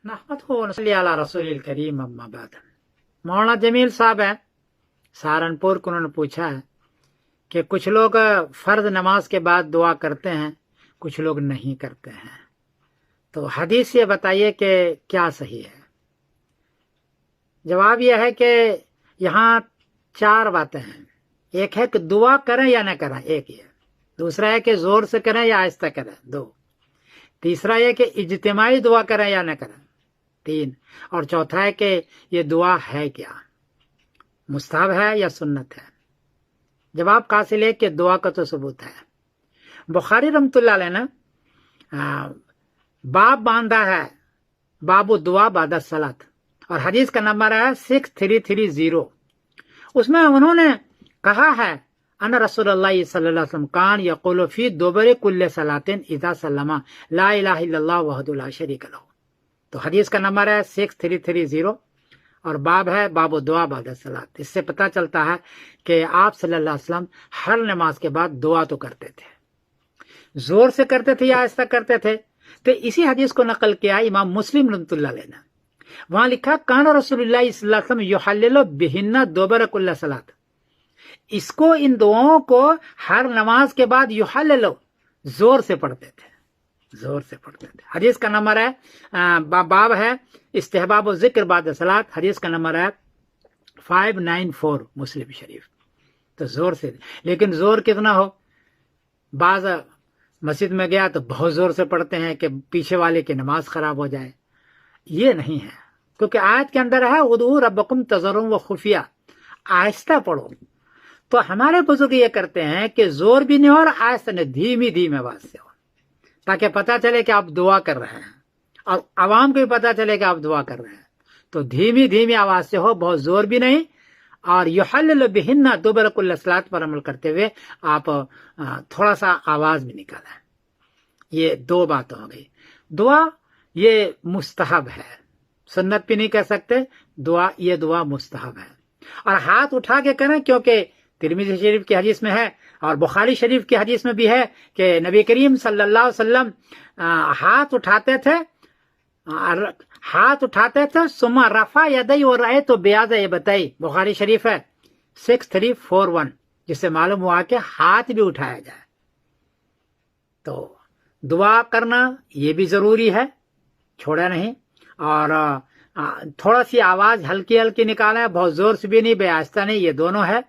नहमदुहु व नसल्ली अला रसूलिल करीम अम्मा बाद। मौलाना जमील साहब है सहारनपुर को, उन्होंने पूछा है कि कुछ लोग फर्ज नमाज के बाद दुआ करते हैं, कुछ लोग नहीं करते हैं, तो हदीस ये बताइए कि क्या सही है। जवाब यह है कि यहाँ चार बातें हैं। एक है कि दुआ करें या न करें, एक ये। दूसरा है कि जोर से करें या आहिस्ता करें, दो। तीसरा है कि इज्तिमाई दुआ करें या न करें, तीन। और चौथा है कि ये दुआ है क्या, मुस्तहब है या सुन्नत है। जवाब कासिल है कि दुआ का तो सबूत है। बुखारी रहमतुल्लाह अलैह ने बाब बांधा है, बाबू दुआ बाद सलात, और हदीस का नंबर है 6330। उसमें उन्होंने कहा है अन रसूलुल्लाह सल्लल्लाहु अलैहि वसल्लम कान यक़ूलु फी दुबुरि कुल्ली सलातिन इज़ा सल्लमा ला इलाहा इल्लल्लाह वहदहु ला शरीका लहू। तो हदीस का नंबर है 6330 और बाब है बाबू दुआ बाद सलात। इससे पता चलता है कि आप सल्लल्लाहु अलैहि वसल्लम हर नमाज के बाद दुआ तो करते थे, जोर से करते थे या आहिस्ता करते थे। तो इसी हदीस को नकल किया इमाम मुस्लिम रहमतुल्लाह अलैह ने। वहां लिखा कान रसूलुल्लाह सल्लल्लाहु अलैहि वसल्लम युहल्लिलु बिहिन्ना दुबुर कुल्ली सलात। इसको, इन दुआओं को हर नमाज के बाद युहल्लिलु जोर से पढ़ते थे, जोर से पढ़ते थे। हदीस का नंबर है बाब है इस्तेहबाब जिक्र बाद सलात, हदीस का नंबर है 594 मुस्लिम शरीफ। तो जोर से, लेकिन जोर कितना हो, बाज मस्जिद में गया तो बहुत जोर से पढ़ते हैं कि पीछे वाले की नमाज खराब हो जाए। ये नहीं है, क्योंकि आयत के अंदर है उदू रब्बकुम तज़र्रुअन व खुफिया, आहिस्ता पढ़ो। तो हमारे बुजुर्ग ये करते हैं कि जोर भी नहीं हो और आहिस्ता नहीं, धीमी धीमी आवाज से हो, ताकि पता चले कि आप दुआ कर रहे हैं और आवाम को भी पता चले कि आप दुआ कर रहे हैं। तो धीमी धीमी आवाज से हो, बहुत जोर भी नहीं। और युहल्लिलु बिहिन्ना दुबुर कुल्ली सलात पर अमल करते हुए आप थोड़ा सा आवाज भी निकालें। ये दो बातें हो गई। दुआ ये मुस्तहब है, सुन्नत भी नहीं कह सकते, दुआ ये दुआ मुस्तहब है। और हाथ उठा के करें, क्योंकि तिरमिज़ी शरीफ की हदीस में है और बुखारी शरीफ की हदीस में भी है कि नबी करीम सल्लल्लाहु अलैहि वसल्लम हाथ उठाते थे सुम्मा रफा यदई और रहे तो ब्याज ये बताई। बुखारी शरीफ है 6341, जिससे मालूम हुआ कि हाथ भी उठाया जाए। तो दुआ करना ये भी जरूरी है, छोड़ा नहीं। और थोड़ा सी आवाज हल्की हल्की निकालें, बहुत जोर से भी नहीं, बेआहिस्ता नहीं, ये दोनों है।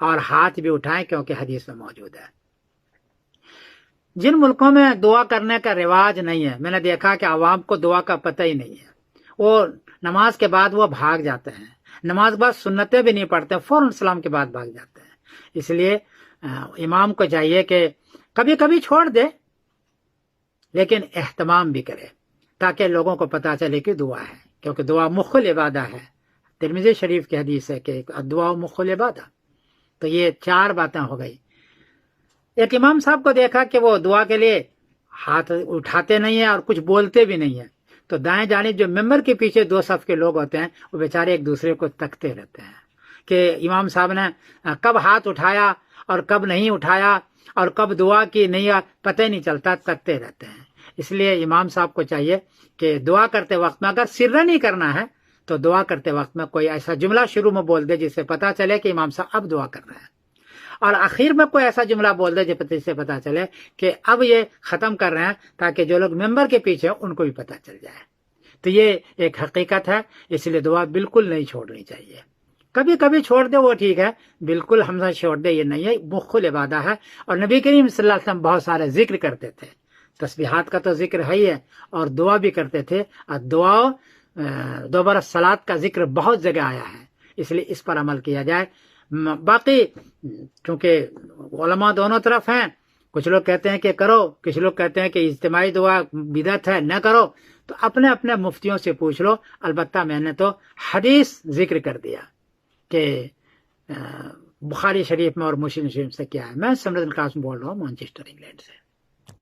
और हाथ भी उठाएं, क्योंकि हदीस में मौजूद है। जिन मुल्कों में दुआ करने का रिवाज नहीं है, मैंने देखा कि आवाम को दुआ का पता ही नहीं है, वो नमाज के बाद वो भाग जाते हैं, नमाज के बाद सुन्नतें भी नहीं पढ़ते, फौरन सलाम के बाद भाग जाते हैं। इसलिए इमाम को चाहिए कि कभी कभी छोड़ दे, लेकिन एहतमाम भी करे, ताकि लोगों को पता चले कि दुआ है, क्योंकि दुआ मुख्कुल इबादा है। तिरमिज़ी शरीफ की हदीस है कि दुआ मुख्कुल इबादा। तो ये चार बातें हो गई। एक इमाम साहब को देखा कि वो दुआ के लिए हाथ उठाते नहीं है और कुछ बोलते भी नहीं है। तो दाएं जानिब जो मेंबर के पीछे दो सफ के लोग होते हैं, वो बेचारे एक दूसरे को तकते रहते हैं कि इमाम साहब ने कब हाथ उठाया और कब नहीं उठाया और कब दुआ की, नहीं पता ही नहीं चलता, तकते रहते हैं। इसलिए इमाम साहब को चाहिए कि दुआ करते वक्त में अगर सिर्रा नहीं करना है तो दुआ करते वक्त में कोई ऐसा जुमला शुरू में बोल दे जिससे पता चले कि इमाम साहब अब दुआ कर रहे हैं, और आखिर में कोई ऐसा जुमला बोल दे जिससे पता चले कि अब ये खत्म कर रहे हैं, ताकि जो लोग मेंबर के पीछे उनको भी पता चल जाए। तो ये एक हकीकत है, इसलिए दुआ बिल्कुल नहीं छोड़नी चाहिए। कभी कभी छोड़ दे वो ठीक है, बिल्कुल हमसे छोड़ दे ये नहीं है, मुख्कुल इबादा है। और नबी करीम सल्लल्लाहु अलैहि वसल्लम बहुत सारे जिक्र करते थे, तस्बीहात का तो जिक्र है ही है, और दुआ भी करते थे। और दुआ दोबारा सलात का जिक्र बहुत जगह आया है, इसलिए इस पर अमल किया जाए। बाकी क्योंकि उलमा दोनों तरफ हैं, कुछ लोग कहते हैं कि करो, कुछ लोग कहते हैं कि इज्तिमाई दुआ बिदअत है, न करो। तो अपने अपने मुफ्तियों से पूछ लो। अलबत्ता मैंने तो हदीस जिक्र कर दिया कि बुखारी शरीफ में और मुस्लिम शरीफ से क्या है। मैं समरद कासिम बोल रहा हूँ मैनचेस्टर इंग्लैंड से।